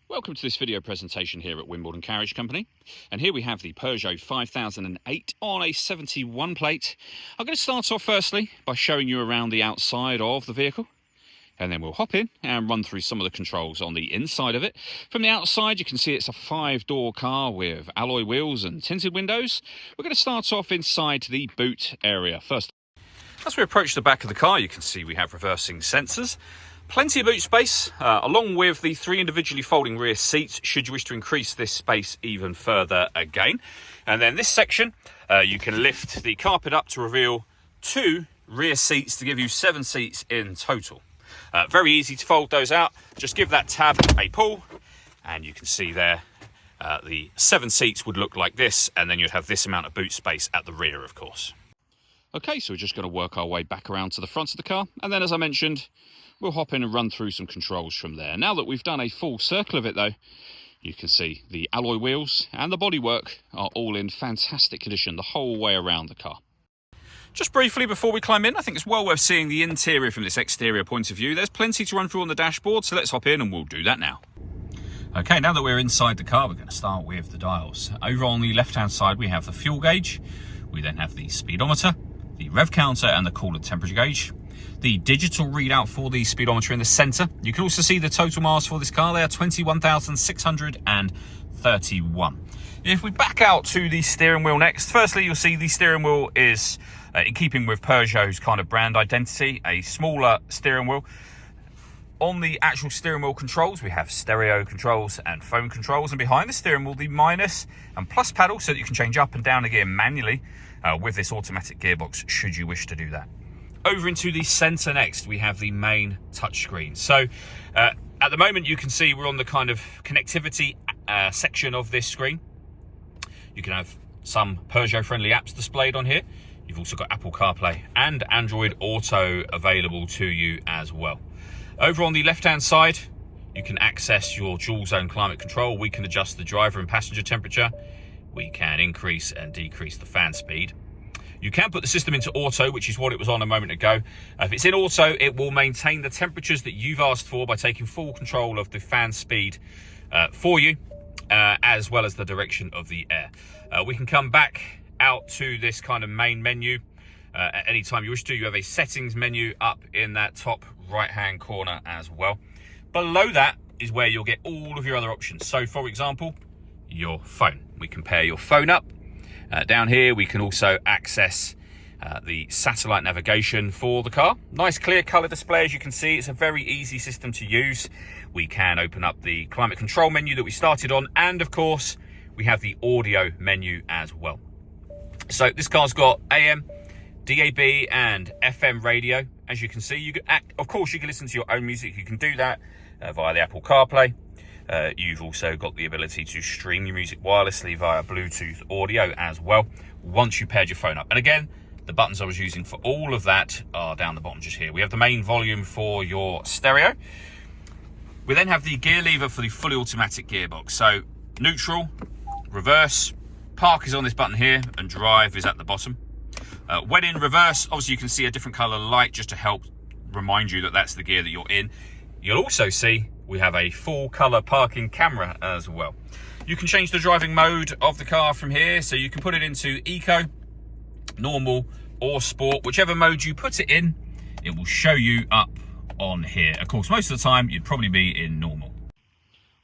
Welcome to this video presentation here at Wimbledon Carriage Company, and here we have the Peugeot 5008 on a 71 plate. I'm going to start off firstly by showing you around the outside of the vehicle, and then we'll hop in and run through some of the controls on the inside of it. From the outside you can see it's a 5-door car with alloy wheels and tinted windows. We're going to start off inside the boot area first. As we approach the back of the car you can see we have reversing sensors. Plenty of boot space, along with the 3 individually folding rear seats, should you wish to increase this space even further again. And then this section, you can lift the carpet up to reveal 2 rear seats to give you 7 seats in total. Very easy to fold those out. Just give that tab a pull, and you can see there the 7 seats would look like this, and then you'd have this amount of boot space at the rear, of course. Okay, so we're just going to work our way back around to the front of the car, and then as I mentioned, we'll hop in and run through some controls from there. Now that we've done a full circle of it though, you can see the alloy wheels and the bodywork are all in fantastic condition the whole way around the car. Just briefly before we climb in, I think it's well worth seeing the interior from this exterior point of view. There's plenty to run through on the dashboard, so let's hop in and we'll do that now. Okay, now that we're inside the car, we're going to start with the dials. Over on the left-hand side, we have the fuel gauge. We then have the speedometer, the rev counter and the coolant temperature gauge. The digital readout for the speedometer in the centre. You can also see the total miles for this car. They are 21,631. If we back out to the steering wheel next, firstly you'll see the steering wheel is in keeping with Peugeot's kind of brand identity, a smaller steering wheel. On the actual steering wheel controls, we have stereo controls and phone controls, and behind the steering wheel, the minus and plus paddle, so that you can change up and down a gear manually with this automatic gearbox, should you wish to do that. Over into the centre next, we have the main touchscreen. So at the moment, you can see we're on the kind of connectivity section of this screen. You can have some Peugeot-friendly apps displayed on here. You've also got Apple CarPlay and Android Auto available to you as well. Over on the left-hand side, you can access your dual zone climate control. We can adjust the driver and passenger temperature. We can increase and decrease the fan speed. You can put the system into auto, which is what it was on a moment ago. If it's in auto, it will maintain the temperatures that you've asked for by taking full control of the fan speed for you, as well as the direction of the air. We can come back out to this kind of main menu at any time you wish to. You have a settings menu up in that top right-hand corner as well. Below that is where you'll get all of your other options. So, for example, your phone. We can pair your phone up. Down here we can also access the satellite navigation for the car. Nice clear colour display, as you can see. It's a very easy system to use. We can open up the climate control menu that we started on, and of course we have the audio menu as well. So this car's got AM, DAB and FM radio. As you can see, you can of course you can listen to your own music. You can do that via the Apple CarPlay. You've also got the ability to stream your music wirelessly via Bluetooth audio as well, once you paired your phone up. And again, the buttons I was using for all of that are down the bottom just here. We have the main volume for your stereo. We then have the gear lever for the fully automatic gearbox. So neutral, reverse, park is on this button here, and drive is at the bottom. When in reverse, obviously you can see a different colour light just to help remind you that that's the gear that you're in. You'll also see we have a full colour parking camera as well. You can change the driving mode of the car from here, so you can put it into eco, normal or sport. Whichever mode you put it in, it will show you up on here. Of course, most of the time you'd probably be in normal.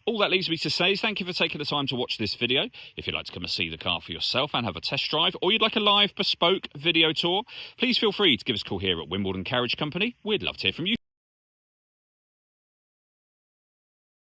All that leaves me to say is thank you for taking the time to watch this video. If you'd like to come and see the car for yourself and have a test drive, or you'd like a live bespoke video tour, please feel free to give us a call here at Wimbledon Carriage Company. We'd love to hear from you.